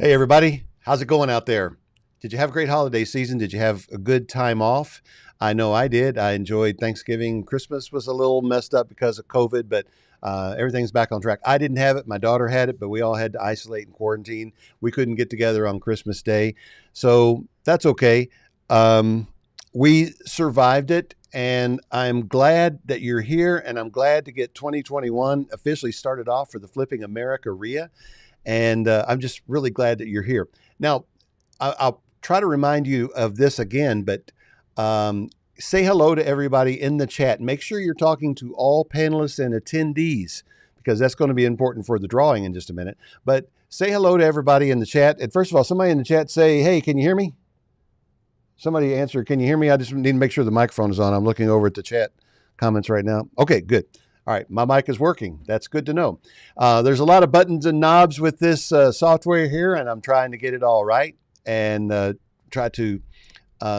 Hey, everybody. How's it going out there? Did you have a great holiday season? Did you have a good time off? I know I did. I enjoyed Thanksgiving. Christmas was a little messed up because of COVID, but everything's back on track. I didn't have it. My daughter had it, but we all had to isolate and quarantine. We couldn't get together on Christmas Day. So that's okay. Um, we survived it, and I'm glad that you're here, and I'm glad to get 2021 officially started off for the Flipping America RIA. And I'm just really glad that you're here. Now, I'll try to remind you of this again, but um, say hello to everybody in the chat. Make sure you're talking to all panelists and attendees because that's going to be important for the drawing in just a minute. But say hello to everybody in the chat. And first of all, somebody in the chat say, hey, can you hear me? Somebody answer, can you hear me? I just need to make sure the microphone is on. I'm looking over at the chat comments right now. Okay, good. All right, my mic is working. That's good to know. There's a lot of buttons and knobs with this software here, and I'm trying to get it all right and try to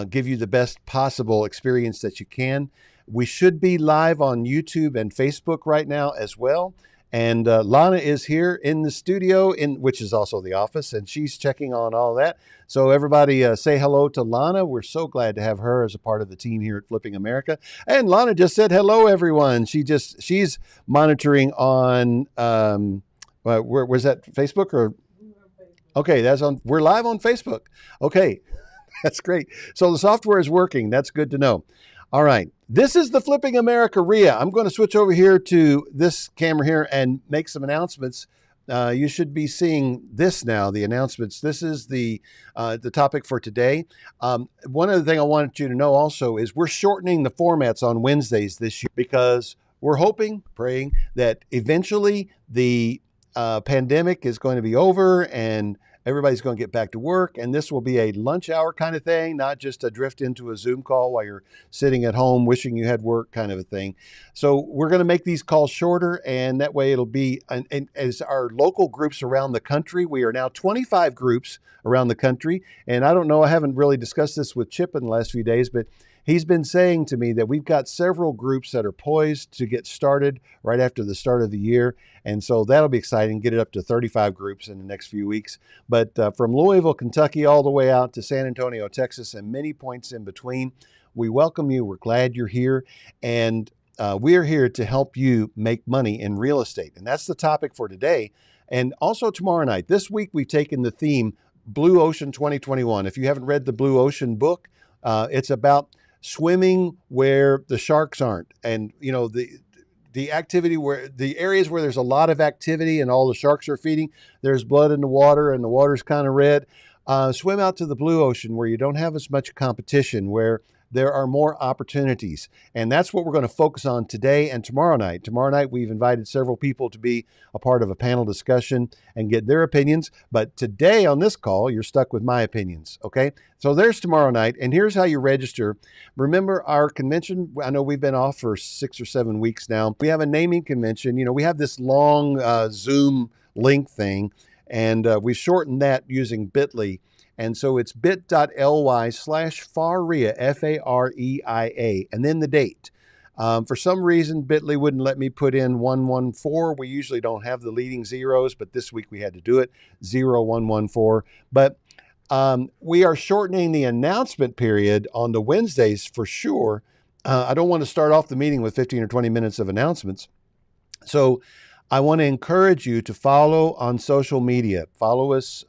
give you the best possible experience that you can. We should be live on YouTube and Facebook right now as well. And Lana is here in the studio, which is also the office, and she's checking on all that. So everybody say hello to Lana. We're so glad to have her as a part of the team here at Flipping America. And Lana just said hello, everyone. She's monitoring on where was that, Facebook or? Okay, we're live on Facebook. Okay, that's great. So the software is working. That's good to know. All right. This is the Flipping America RIA. I'm going to switch over here to this camera here and make some announcements. You should be seeing this now, the announcements. This is the topic for today. One other thing I wanted you to know also is we're shortening the formats on Wednesdays this year because we're hoping, praying that eventually the pandemic is going to be over and everybody's going to get back to work, and this will be a lunch hour kind of thing, not just a drift into a Zoom call while you're sitting at home wishing you had work kind of a thing. So we're going to make these calls shorter, and that way it'll be, and as our local groups around the country, we are now 25 groups around the country, and I don't know, I haven't really discussed this with Chip in the last few days, but he's been saying to me that we've got several groups that are poised to get started right after the start of the year. And so that'll be exciting, get it up to 35 groups in the next few weeks. But from Louisville, Kentucky, all the way out to San Antonio, Texas, and many points in between, we welcome you. We're glad you're here. And we're here to help you make money in real estate. And that's the topic for today. And also tomorrow night. This week, we've taken the theme Blue Ocean 2021. If you haven't read the Blue Ocean book, it's about swimming where the sharks aren't. And, you know, the activity where the areas where there's a lot of activity and all the sharks are feeding, there's blood in the water and the water's kind of red. Swim out to the blue ocean where you don't have as much competition, where there are more opportunities. And that's what we're going to focus on today and tomorrow night. Tomorrow night, we've invited several people to be a part of a panel discussion and get their opinions. But today on this call, you're stuck with my opinions. Okay. So there's tomorrow night. And here's how you register. Remember our convention. I know we've been off for 6 or 7 weeks now. We have a naming convention. You know, we have this long Zoom link thing, and we've shortened that using Bitly. And so it's bit.ly/FAREIA, F-A-R-E-I-A, and then the date. For some reason, Bitly wouldn't let me put in 114. We usually don't have the leading zeros, but this week we had to do it, 0114. But we are shortening the announcement period on the Wednesdays for sure. I don't want to start off the meeting with 15 or 20 minutes of announcements. So I want to encourage you to follow on social media. Follow us,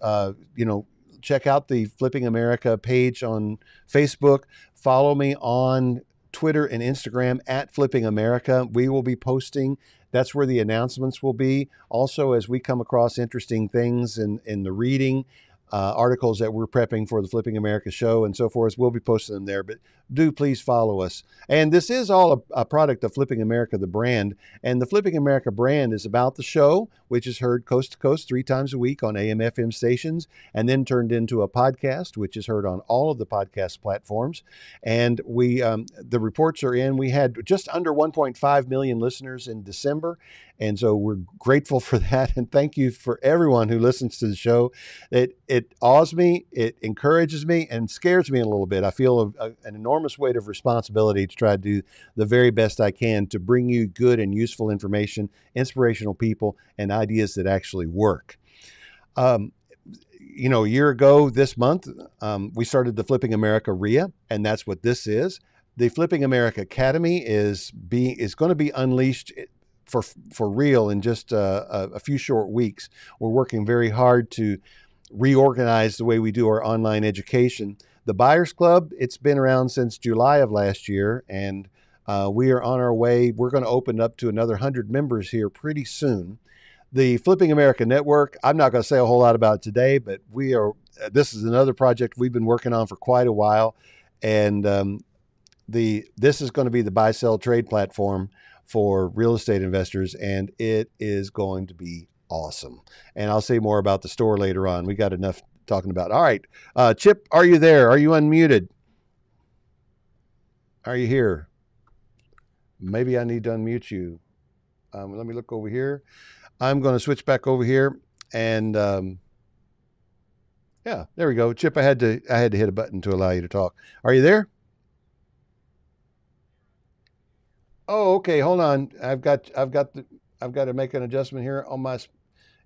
check out the Flipping America page on Facebook. Follow me on Twitter and Instagram at Flipping America. We will be posting. That's where the announcements will be. Also, as we come across interesting things in the reading, articles that we're prepping for the Flipping America show and so forth, we'll be posting them there. But do please follow us. And this is all a product of Flipping America, the brand. And the Flipping America brand is about the show, which is heard coast to coast 3 times a week on AM/FM stations, and then turned into a podcast, which is heard on all of the podcast platforms. And we, the reports are in. We had just under 1.5 million listeners in December. And so we're grateful for that. And thank you for everyone who listens to the show. It awes me, it encourages me, and scares me a little bit. I feel an enormous weight of responsibility to try to do the very best I can to bring you good and useful information, inspirational people, and ideas that actually work. a year ago this month, we started the Flipping America RIA, and that's what this is. The Flipping America Academy is going to be unleashed for real in just a few short weeks. We're working very hard to reorganize the way we do our online education. The Buyers Club, it's been around since July of last year, and we are on our way. We're going to open up to another 100 members here pretty soon. The Flipping America Network, I'm not going to say a whole lot about it today, but this is another project we've been working on for quite a while. And this is going to be the buy sell trade platform for real estate investors, and it is going to be awesome. And I'll say more about the store later on. We got enough talking about. All right. Chip, are you there? Are you unmuted? Are you here? Maybe I need to unmute you. Let me look over here. I'm going to switch back over here, and yeah, there we go. Chip, I had to hit a button to allow you to talk. Are you there? Oh, okay. Hold on. I've got to make an adjustment here on my.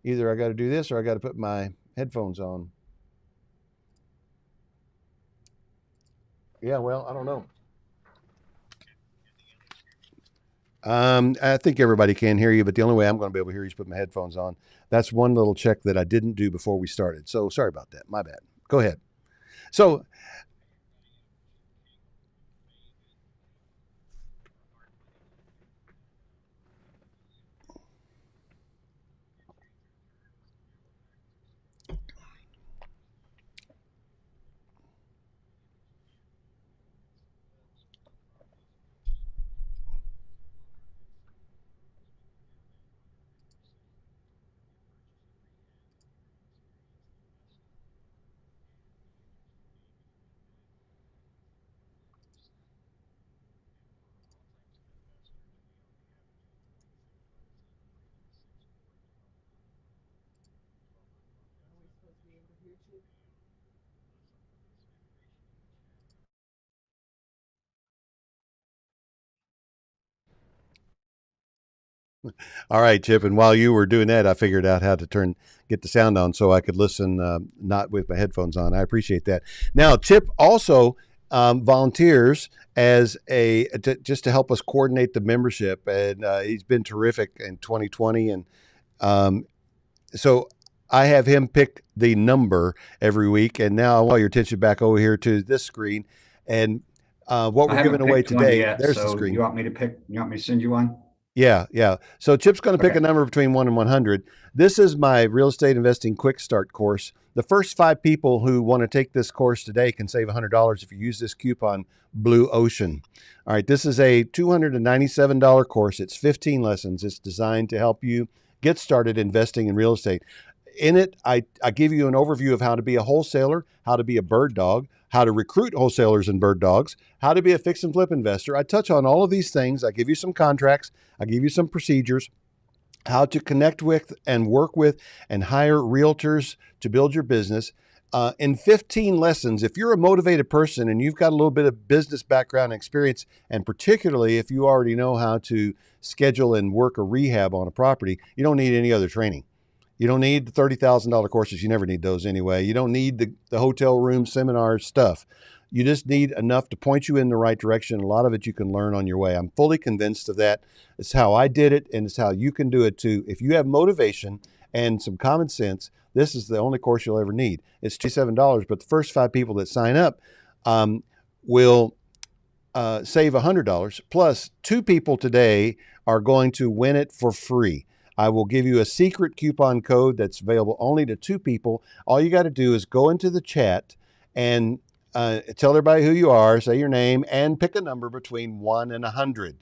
Either I got to do this or I got to put my headphones on. Yeah, well, I don't know. I think everybody can hear you, but the only way I'm going to be able to hear you is put my headphones on. That's one little check that I didn't do before we started. So sorry about that. My bad. Go ahead. So, all right, Chip. And while you were doing that, I figured out how to get the sound on so I could listen not with my headphones on. I appreciate that. Now, Chip also volunteers as just to help us coordinate the membership, and he's been terrific in 2020. And um, so I have him pick the number every week. And now I want your attention back over here to this screen, and what I we're giving haven't away picked one today. yet, There's the so screen. you want me to send you one? Yeah, yeah. So Chip's going to pick Okay. a number between 1 and 100. This is my real estate investing quick start course. The first 5 people who want to take this course today can save $100 if you use this coupon Blue Ocean. All right, this is a $297 course. It's 15 lessons. It's designed to help you get started investing in real estate. In it, I give you an overview of how to be a wholesaler, how to be a bird dog, how to recruit wholesalers and bird dogs, how to be a fix and flip investor. I touch on all of these things. I give you some contracts. I give you some procedures, how to connect with and work with and hire realtors to build your business. In 15 lessons, if you're a motivated person and you've got a little bit of business background and experience, and particularly if you already know how to schedule and work a rehab on a property, you don't need any other training. You don't need the $30,000 courses. You never need those anyway. You don't need the hotel room seminar stuff. You just need enough to point you in the right direction. A lot of it you can learn on your way. I'm fully convinced of that. It's how I did it, and it's how you can do it too. If you have motivation and some common sense, this is the only course you'll ever need. It's $27, but the first 5 people that sign up will save $100. Plus, 2 people today are going to win it for free. I will give you a secret coupon code that's available only to 2 people. All you got to do is go into the chat and tell everybody who you are, say your name, and pick a number between 1 and 100.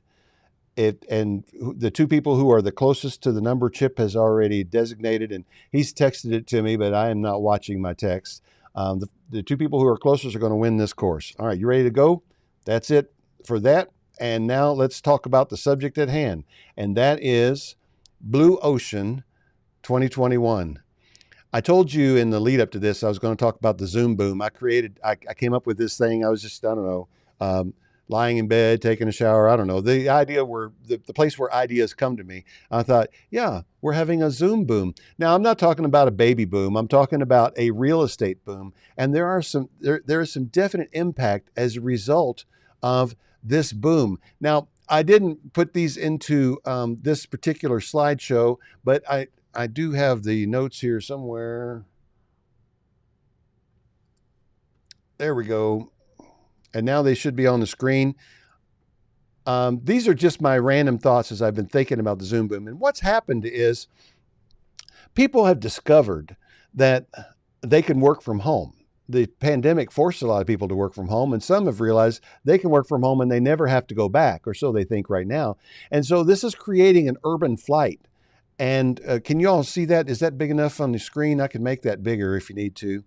And the 2 people who are the closest to the number Chip has already designated, and he's texted it to me, but I am not watching my text. The 2 people who are closest are going to win this course. All right, you ready to go? That's it for that. And now let's talk about the subject at hand, and that is Blue Ocean 2021. I told you in the lead up to this, I was going to talk about the Zoom boom. I came up with this thing. I was just, I don't know, lying in bed, taking a shower. I don't know. The idea where the place where ideas come to me, I thought, yeah, we're having a Zoom boom. Now, I'm not talking about a baby boom. I'm talking about a real estate boom. And there is some definite impact as a result of this boom. Now, I didn't put these into this particular slideshow, but I do have the notes here somewhere. There we go. And now they should be on the screen. These are just my random thoughts as I've been thinking about the Zoom boom. And what's happened is people have discovered that they can work from home. The pandemic forced a lot of people to work from home, and some have realized they can work from home and they never have to go back, or so they think right now. And so this is creating an urban flight. And can you all see that? Is that big enough on the screen? I can make that bigger if you need to.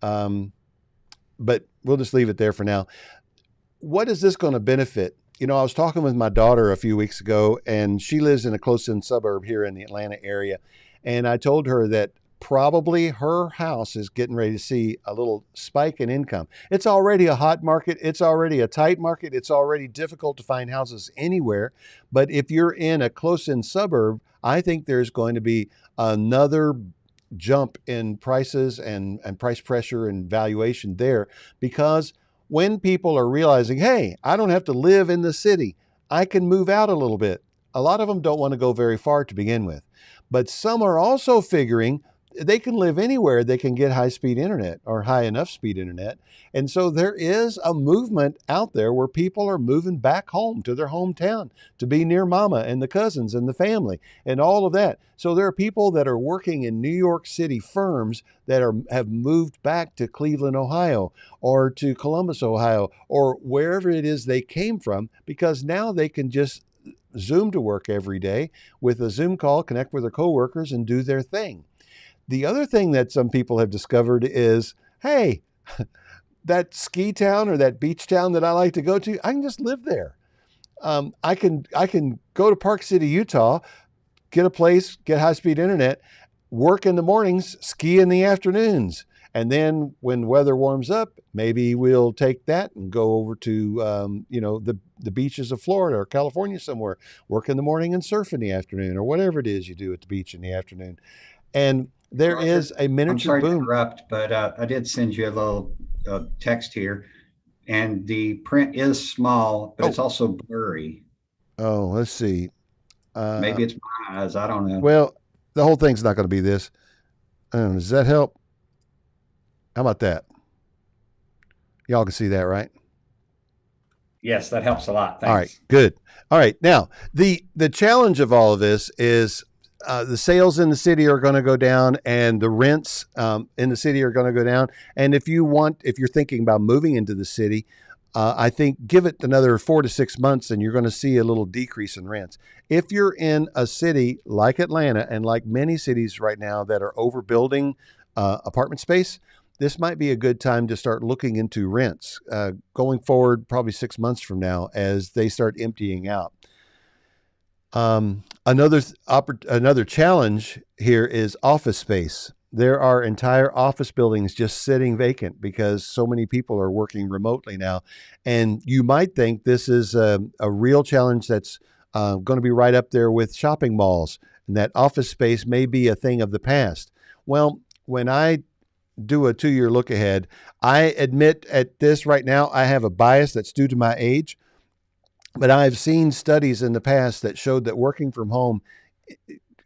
Um, but we'll just leave it there for now. What is this going to benefit? You know, I was talking with my daughter a few weeks ago, and she lives in a close-in suburb here in the Atlanta area. And I told her that probably her house is getting ready to see a little spike in income. It's already a hot market. It's already a tight market. It's already difficult to find houses anywhere. But if you're in a close-in suburb, I think there's going to be another jump in prices and price pressure and valuation there, because when people are realizing, hey, I don't have to live in the city, I can move out a little bit. A lot of them don't want to go very far to begin with. But some are also figuring they can live anywhere they can get high speed internet or high enough speed internet. And so there is a movement out there where people are moving back home to their hometown to be near mama and the cousins and the family and all of that. So there are people that are working in New York City firms that have moved back to Cleveland, Ohio, or to Columbus, Ohio, or wherever it is they came from, because now they can just Zoom to work every day with a Zoom call, connect with their coworkers, and do their thing. The other thing that some people have discovered is, hey, that ski town or that beach town that I like to go to, I can just live there. I can go to Park City, Utah, get a place, get high speed internet, work in the mornings, ski in the afternoons. And then when weather warms up, maybe we'll take that and go over to, the beaches of Florida or California somewhere, work in the morning and surf in the afternoon, or whatever it is you do at the beach in the afternoon. And there is Roger, a I'm miniature sorry to boom. interrupt, but I did send you a little text here, and the print is small, but it's Oh, also blurry. let's see. Uh, Maybe it's my eyes. I don't know. well, the whole thing's not going to be this. Does that help? How about that? Y'all can see that, right? Yes, that helps a lot. All right, Thanks. good. All right, now the challenge of all of this is the sales in the city are going to go down, and the rents in the city are going to go down. And if you're thinking about moving into the city, I think give it another 4 to 6 months, and you're going to see a little decrease in rents. If you're in a city like Atlanta and like many cities right now that are overbuilding apartment space, this might be a good time to start looking into rents going forward, probably 6 months from now, as they start emptying out. Another challenge here is office space. There are entire office buildings just sitting vacant because so many people are working remotely now. And you might think this is a real challenge that's going to be right up there with shopping malls, and that office space may be a thing of the past. Well, when I do a 2 year look ahead, I admit at this right now, I have a bias that's due to my age, but I've seen studies in the past that showed that working from home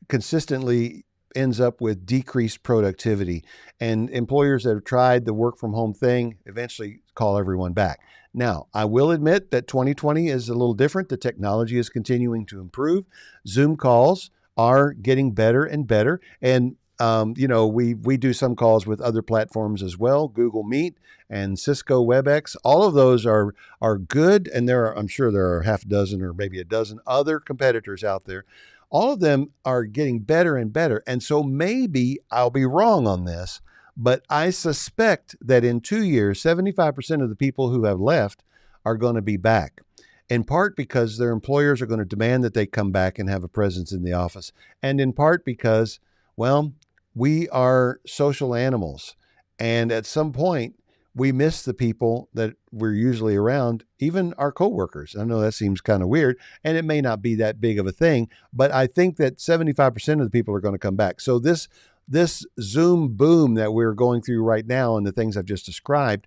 consistently ends up with decreased productivity. And employers that have tried the work from home thing eventually call everyone back. Now, I will admit that 2020 is a little different. The technology is continuing to improve. Zoom calls are getting better and better. And we do some calls with other platforms as well, Google Meet and Cisco WebEx. All of those are good, and I'm sure there are half a dozen or maybe a dozen other competitors out there. All of them are getting better and better, and so maybe I'll be wrong on this, but I suspect that in 2 years, 75% of the people who have left are going to be back. In part because their employers are going to demand that they come back and have a presence in the office, and in part because, well, we are social animals. And at some point, we miss the people that we're usually around, even our coworkers. I know that seems kind of weird, and it may not be that big of a thing, but I think that 75% of the people are going to come back. So this Zoom boom that we're going through right now and the things I've just described,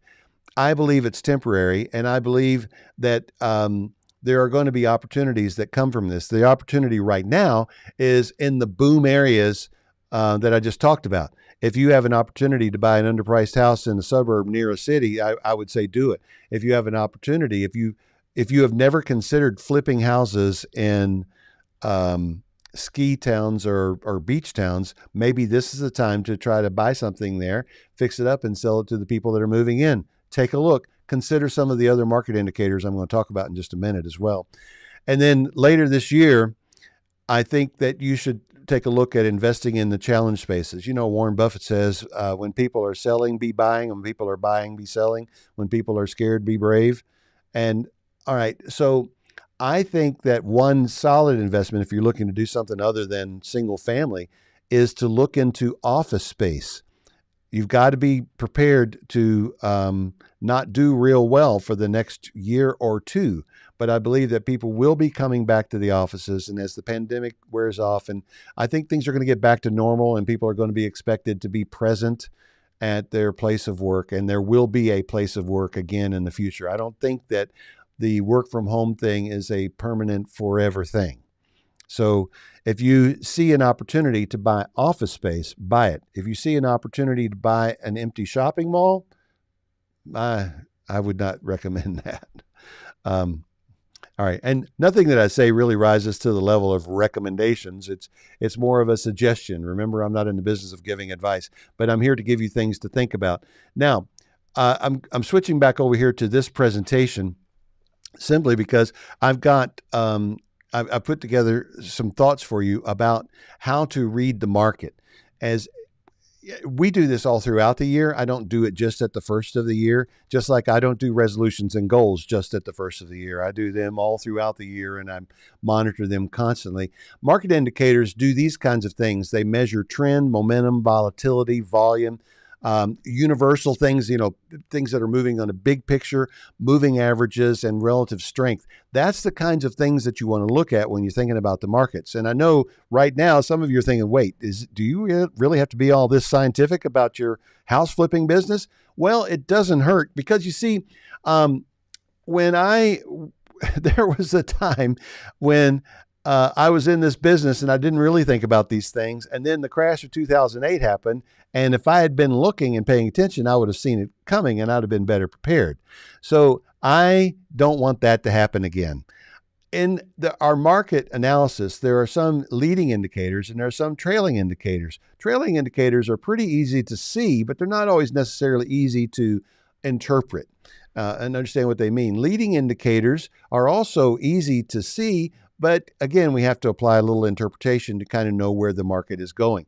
I believe it's temporary, and I believe that there are going to be opportunities that come from this. The opportunity right now is in the boom areas that I just talked about. If you have an opportunity to buy an underpriced house in a suburb near a city, I would say do it. If you have an opportunity, if you have never considered flipping houses in um, ski towns or beach towns, maybe this is the time to try to buy something there, fix it up, and sell it to the people that are moving in. Take a look. Consider some of the other market indicators I'm going to talk about in just a minute as well. And then later this year, I think that you should take a look at investing in the challenge spaces. You know, Warren Buffett says, when people are selling, be buying. When people are buying, be selling. When people are scared, be brave. And all right, so I think that one solid investment, if you're looking to do something other than single family, is to look into office space. You've got to be prepared to not do real well for the next year or two. But I believe that people will be coming back to the offices. And as the pandemic wears off, and I think things are going to get back to normal and people are going to be expected to be present at their place of work. And there will be a place of work again in the future. I don't think that the work from home thing is a permanent forever thing. So if you see an opportunity to buy office space, buy it. If you see an opportunity to buy an empty shopping mall, I would not recommend that. Um, all right, and nothing that I say really rises to the level of recommendations. It's more of a suggestion. Remember, I'm not in the business of giving advice, but I'm here to give you things to think about. Now, I'm switching back over here to this presentation simply because I've put together some thoughts for you about how to read the market. As we do this all throughout the year. I don't do it just at the first of the year, just like I don't do resolutions and goals just at the first of the year. I do them all throughout the year and I monitor them constantly. Market indicators do these kinds of things. They measure trend, momentum, volatility, volume, universal things, things that are moving on a big picture, moving averages, and relative strength. That's the kinds of things that you want to look at when you're thinking about the markets. And I know right now some of you are thinking, wait, do you really have to be all this scientific about your house flipping business? Well, it doesn't hurt because you see, when there was a time when I was in this business and I didn't really think about these things. And then the crash of 2008 happened. And if I had been looking and paying attention, I would have seen it coming and I'd have been better prepared. So I don't want that to happen again. In our market analysis, there are some leading indicators and there are some trailing indicators. Trailing indicators are pretty easy to see, but they're not always necessarily easy to interpret and understand what they mean. Leading indicators are also easy to see, but again, we have to apply a little interpretation to kind of know where the market is going.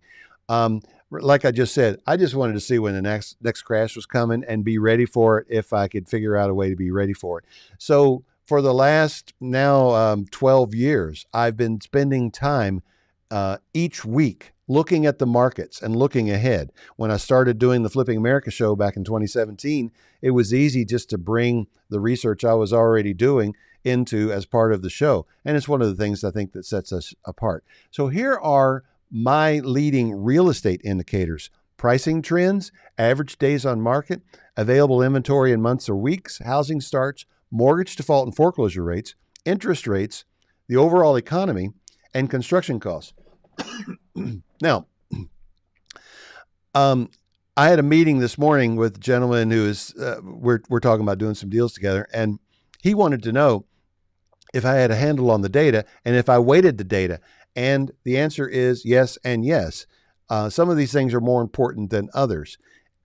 Like I just said, I just wanted to see when the next crash was coming and be ready for it if I could figure out a way to be ready for it. So for the last now 12 years, I've been spending time each week looking at the markets and looking ahead. When I started doing the Flipping America show back in 2017, it was easy just to bring the research I was already doing into as part of the show. And it's one of the things I think that sets us apart. So here are my leading real estate indicators: pricing trends, average days on market, available inventory in months or weeks, housing starts, mortgage default and foreclosure rates, interest rates, the overall economy, and construction costs. Now, I had a meeting this morning with a gentleman who is, we're talking about doing some deals together, and he wanted to know if I had a handle on the data and if I weighted the data. And the answer is yes and yes. Some of these things are more important than others.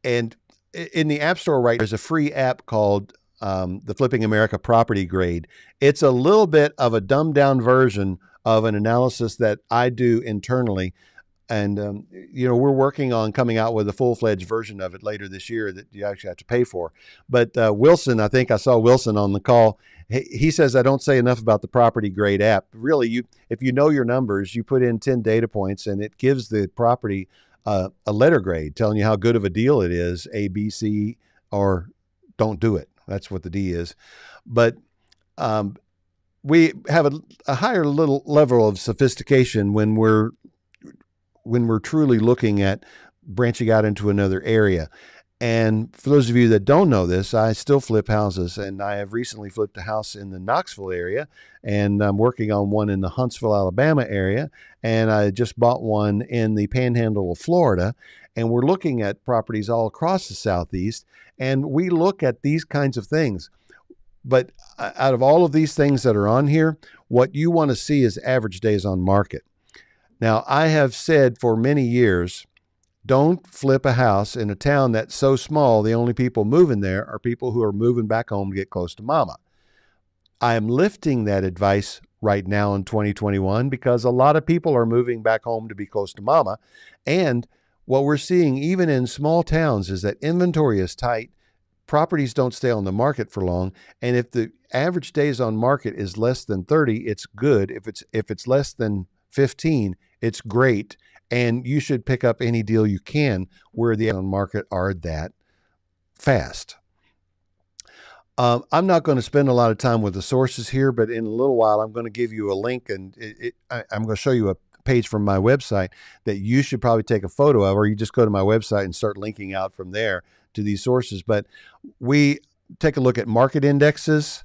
And in the App Store, right, there's a free app called the Flipping America Property Grade. It's a little bit of a dumbed down version of an analysis that I do internally. And, we're working on coming out with a full-fledged version of it later this year that you actually have to pay for. But Wilson, I think I saw Wilson on the call. He says, I don't say enough about the property grade app. Really, if you know your numbers, you put in 10 data points and it gives the property a letter grade telling you how good of a deal it is, A, B, C, or don't do it. That's what the D is. But um, we have a higher little level of sophistication when we're truly looking at branching out into another area. And for those of you that don't know this, I still flip houses, and I have recently flipped a house in the Knoxville area, and I'm working on one in the Huntsville, Alabama area, and I just bought one in the Panhandle of Florida, and we're looking at properties all across the Southeast, and we look at these kinds of things. But out of all of these things that are on here, what you want to see is average days on market. Now, I have said for many years, don't flip a house in a town that's so small, the only people moving there are people who are moving back home to get close to mama. I am lifting that advice right now in 2021 because a lot of people are moving back home to be close to mama. And what we're seeing, even in small towns, is that inventory is tight. Properties don't stay on the market for long. And if the average days on market is less than 30, it's good. If it's less than 15, it's great. And you should pick up any deal you can where the on market are that fast. I'm not going to spend a lot of time with the sources here, but in a little while, I'm going to give you a link, and I'm going to show you a page from my website that you should probably take a photo of, or you just go to my website and start linking out from there to these sources. But we take a look at market indexes,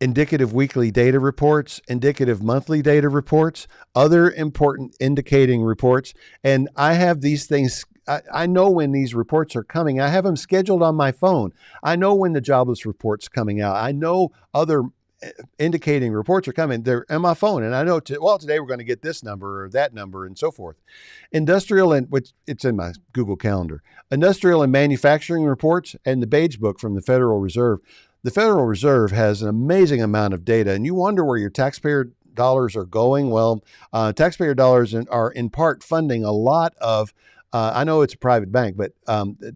indicative weekly data reports, indicative monthly data reports, other important indicating reports. And I have these things. I know when these reports are coming. I have them scheduled on my phone. I know when the jobless report's coming out. I know other indicating reports are coming. They're on my phone. And I know, today we're going to get this number or that number and so forth. Industrial and which it's in my Google Calendar. Industrial and manufacturing reports and the Beige Book from the Federal Reserve. The Federal Reserve has an amazing amount of data, and you wonder where your taxpayer dollars are going. Well, taxpayer dollars are in part funding a lot of, I know it's a private bank, but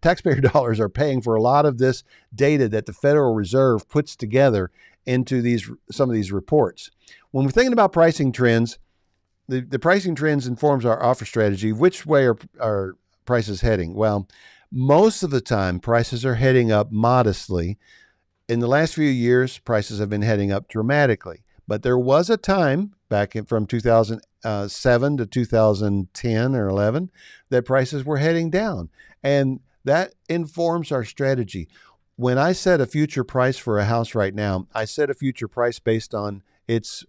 taxpayer dollars are paying for a lot of this data that the Federal Reserve puts together into some of these reports. When we're thinking about pricing trends, the pricing trends informs our offer strategy. Which way are prices heading? Well, most of the time, prices are heading up modestly. In the last few years, prices have been heading up dramatically. But there was a time back from 2007 to 2010 or 11 that prices were heading down. And that informs our strategy. When I set a future price for a house right now, I set a future price based on its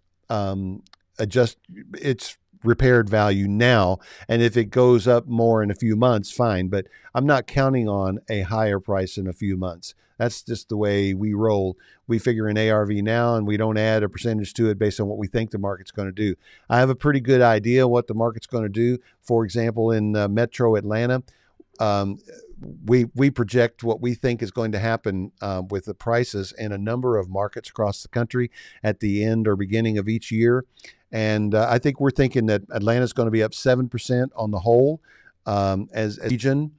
its repaired value now. And if it goes up more in a few months, fine. But I'm not counting on a higher price in a few months. That's just the way we roll. We figure an ARV now, and we don't add a percentage to it based on what we think the market's going to do. I have a pretty good idea what the market's going to do. For example, in Metro Atlanta, we project what we think is going to happen with the prices in a number of markets across the country at the end or beginning of each year. And I think we're thinking that Atlanta's going to be up 7% on the whole as a region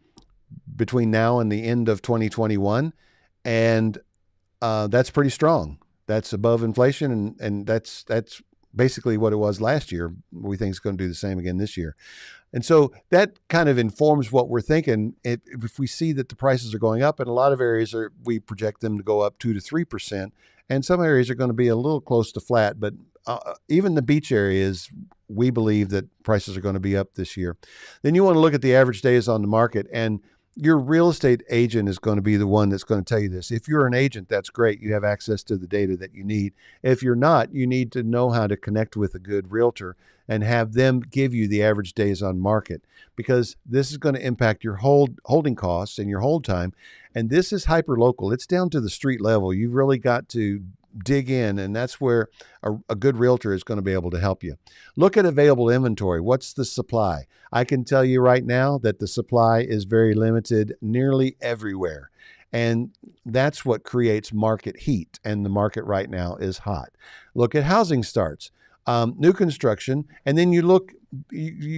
between now and the end of 2021. And that's pretty strong. That's above inflation, and that's basically what it was last year. We think it's going to do the same again this year. And so that kind of informs what we're thinking. If we see that the prices are going up, in a lot of areas we project them to go up 2 to 3%, and some areas are going to be a little close to flat. But even the beach areas, we believe that prices are going to be up this year. Then you want to look at the average days on the market, and your real estate agent is going to be the one that's going to tell you this. If you're an agent, that's great. You have access to the data that you need. If you're not, you need to know how to connect with a good realtor and have them give you the average days on market, because this is going to impact your holding costs and your hold time. And this is hyper local. It's down to the street level. You've really got to dig in, and that's where a good realtor is going to be able to help you. Look at available inventory. What's the supply? I can tell you right now that the supply is very limited nearly everywhere. And that's what creates market heat. And the market right now is hot. Look at housing starts, new construction, and then you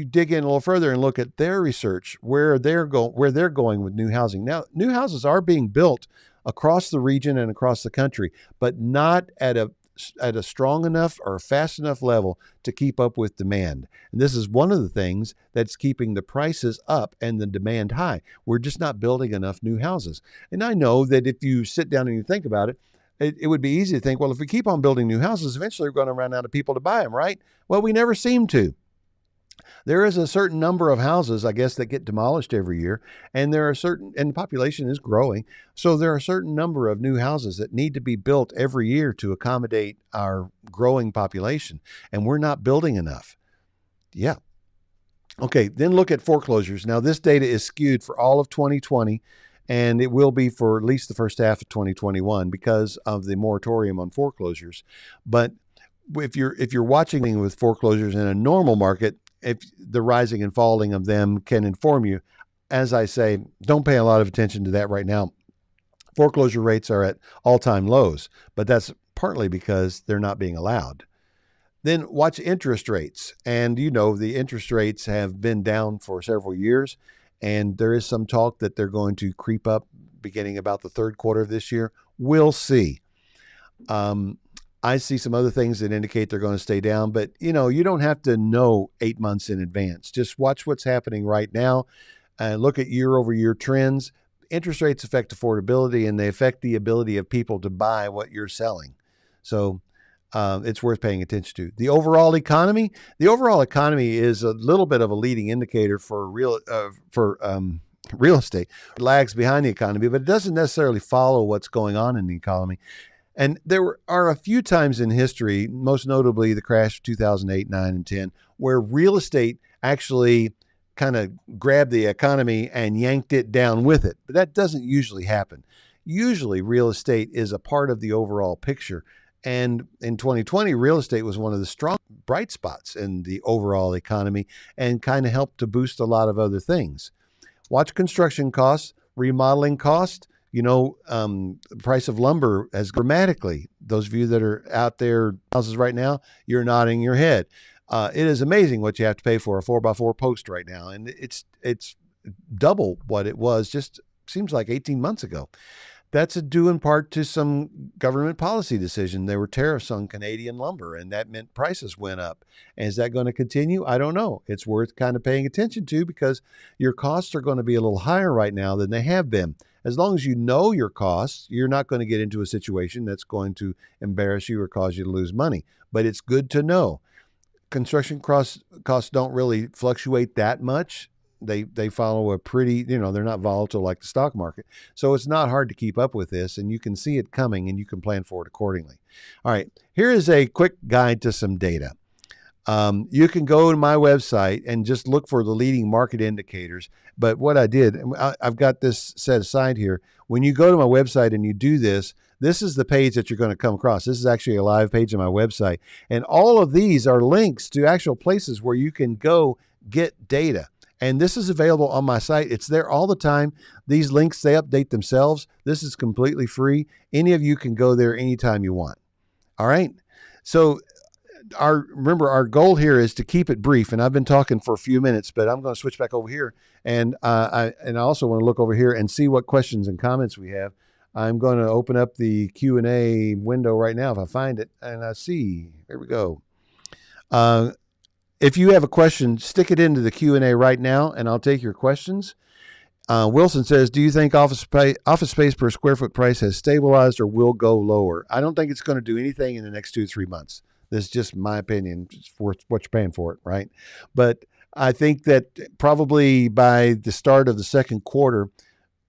dig in a little further and look at their research, where they're going with new housing. Now, new houses are being built across the region and across the country, but not at at a strong enough or fast enough level to keep up with demand. And this is one of the things that's keeping the prices up and the demand high. We're just not building enough new houses. And I know that if you sit down and you think about it, it would be easy to think, well, if we keep on building new houses, eventually we're going to run out of people to buy them, right? Well, we never seem to. There is a certain number of houses, I guess, that get demolished every year, and there are certain, and the population is growing, so there are a certain number of new houses that need to be built every year to accommodate our growing population, and we're not building enough. Yeah. Okay, then look at foreclosures. Now, this data is skewed for all of 2020, and it will be for at least the first half of 2021 because of the moratorium on foreclosures. But if you're watching with foreclosures in a normal market, if the rising and falling of them can inform you, as I say, don't pay a lot of attention to that right now. Foreclosure rates are at all-time lows, but that's partly because they're not being allowed. Then watch interest rates. And the interest rates have been down for several years, and there is some talk that they're going to creep up beginning about the third quarter of this year. We'll see. I see some other things that indicate they're going to stay down, but you don't have to know 8 months in advance. Just watch what's happening right now. Look at year over year trends. Interest rates affect affordability, and they affect the ability of people to buy what you're selling. So it's worth paying attention to. The overall economy is a little bit of a leading indicator for real estate. It lags behind the economy, but it doesn't necessarily follow what's going on in the economy. And there are a few times in history, most notably the crash of 2008, 9, and 10, where real estate actually kind of grabbed the economy and yanked it down with it. But that doesn't usually happen. Usually, real estate is a part of the overall picture. And in 2020, real estate was one of the strong bright spots in the overall economy and kind of helped to boost a lot of other things. Watch construction costs, remodeling costs. The price of lumber has dramatically. Those of you that are out there houses right now, you're nodding your head. It is amazing what you have to pay for a 4x4 post right now, and it's double what it was just seems like 18 months ago. That's due in part to some government policy decision. There were tariffs on Canadian lumber, and that meant prices went up. And is that going to continue? I don't know. It's worth kind of paying attention to because your costs are going to be a little higher right now than they have been. As long as you know your costs, you're not going to get into a situation that's going to embarrass you or cause you to lose money. But it's good to know. Construction costs don't really fluctuate that much. They follow a pretty, they're not volatile like the stock market. So it's not hard to keep up with this, and you can see it coming and you can plan for it accordingly. All right, here is a quick guide to some data. You can go to my website and just look for the leading market indicators. But what I did, I've got this set aside here. When you go to my website and you do this, this is the page that you're going to come across. This is actually a live page on my website. And all of these are links to actual places where you can go get data. And this is available on my site. It's there all the time. These links, they update themselves. This is completely free. Any of you can go there anytime you want. All right. So remember, our goal here is to keep it brief. And I've been talking for a few minutes, but I'm going to switch back over here. And I also want to look over here and see what questions and comments we have. I'm going to open up the Q&A window right now if I find it. And I see. There we go. If you have a question, stick it into the Q&A right now, and I'll take your questions. Wilson says, do you think office space per square foot price has stabilized or will go lower? I don't think it's going to do anything in the next 2 to 3 months. This is just my opinion. It's worth what you're paying for it, right? But I think that probably by the start of the second quarter,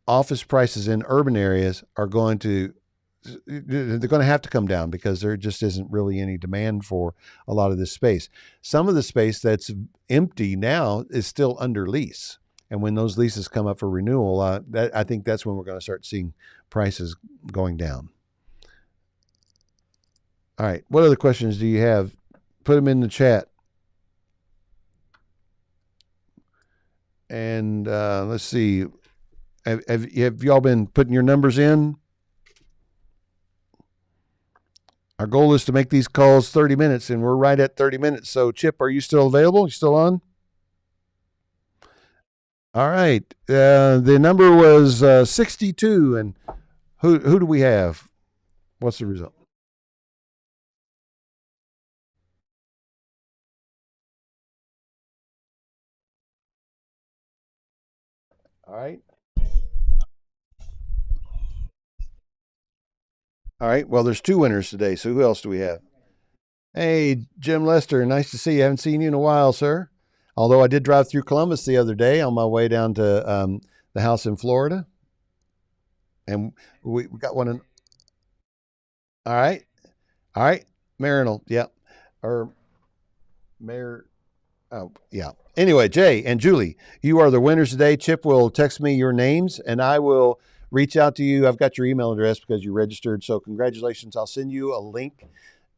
office prices in urban areas are going to have to come down because there just isn't really any demand for a lot of this space. Some of the space that's empty now is still under lease. And when those leases come up for renewal, I think that's when we're going to start seeing prices going down. All right. What other questions do you have? Put them in the chat. And let's see. Have y'all been putting your numbers in? Our goal is to make these calls 30 minutes, and we're right at 30 minutes. So, Chip, are you still available? You still on? All right. The number was 62, and who do we have? What's the result? All right. All right. Well, there's two winners today. So who else do we have? Hey, Jim Lester. Nice to see you. Haven't seen you in a while, sir. Although I did drive through Columbus the other day on my way down to the house in Florida, and we got one in. All right. All right. Marinal. Yep. Or Mayor. Oh, yeah. Anyway, Jay and Julie, you are the winners today. Chip will text me your names and I will reach out to you. I've got your email address because you registered. So, congratulations. I'll send you a link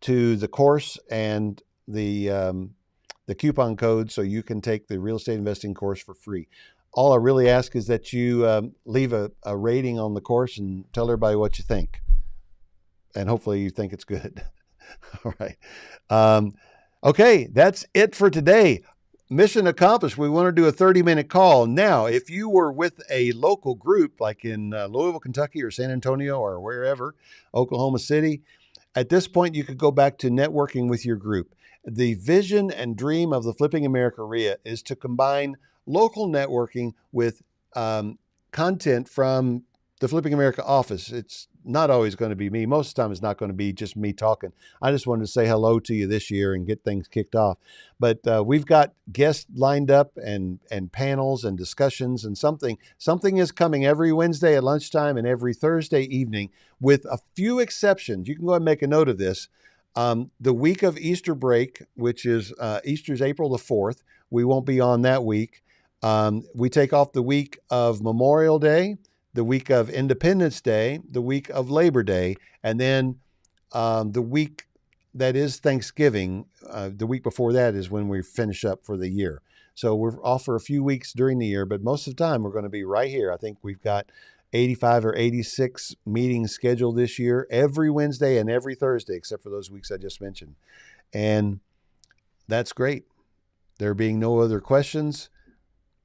to the course and the coupon code so you can take the real estate investing course for free. All I really ask is that you leave a rating on the course and tell everybody what you think. And hopefully you think it's good. All right. Um, okay, that's it for today. Mission accomplished. We want to do a 30-minute call. Now, if you were with a local group like in Louisville, Kentucky, or San Antonio, or wherever, Oklahoma City, at this point, you could go back to networking with your group. The vision and dream of the Flipping America RIA is to combine local networking with content from the Flipping America office. It's not always going to be me. Most of the time, it's not going to be just me talking. I just wanted to say hello to you this year and get things kicked off. But we've got guests lined up and panels and discussions, and something is coming every Wednesday at lunchtime and every Thursday evening, with a few exceptions. You can go ahead and make a note of this. The week of Easter break, which is Easter's April the 4th, we won't be on that week. We take off the week of Memorial Day, the week of Independence Day, the week of Labor Day, and then the week that is Thanksgiving. The week before that is when we finish up for the year. So we're off for a few weeks during the year, but most of the time we're going to be right here. I think we've got 85 or 86 meetings scheduled this year, every Wednesday and every Thursday, except for those weeks I just mentioned. And that's great. There being no other questions,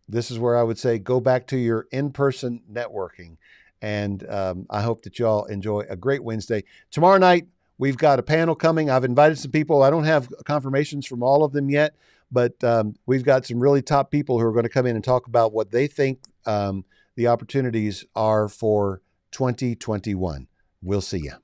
this is where I would say go back to your in-person networking. And I hope that you all enjoy a great Wednesday. Tomorrow night, we've got a panel coming. I've invited some people. I don't have confirmations from all of them yet, but we've got some really top people who are going to come in and talk about what they think the opportunities are for 2021. We'll see you.